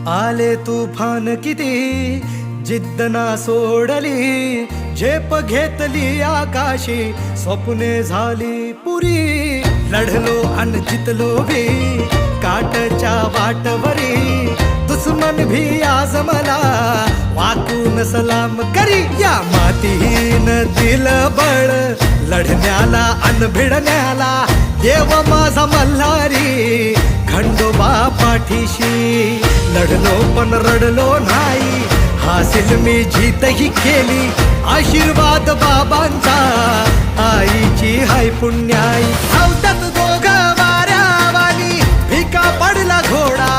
आले तुफान किती जिद्द ना सोडली, झेप घेतली आकाशी, स्वप्ने झाली पुरी. लढलो अन जितलो भी काटच्या वाटवरी, दुश्मन भी आज मला वाकून सलाम करी. या मातीन दिलं बळ लढण्याला अन भिडण्याला, देव माझा मल्हारी खंडोबा पाठीशी. लढलो पण रडलो नाही, हासिल मी जीतही केली, आशीर्वाद बाबांचा आईची हाय पुण्याई. धावतात दोघं वाऱ्यावानी, फिका पडला घोडा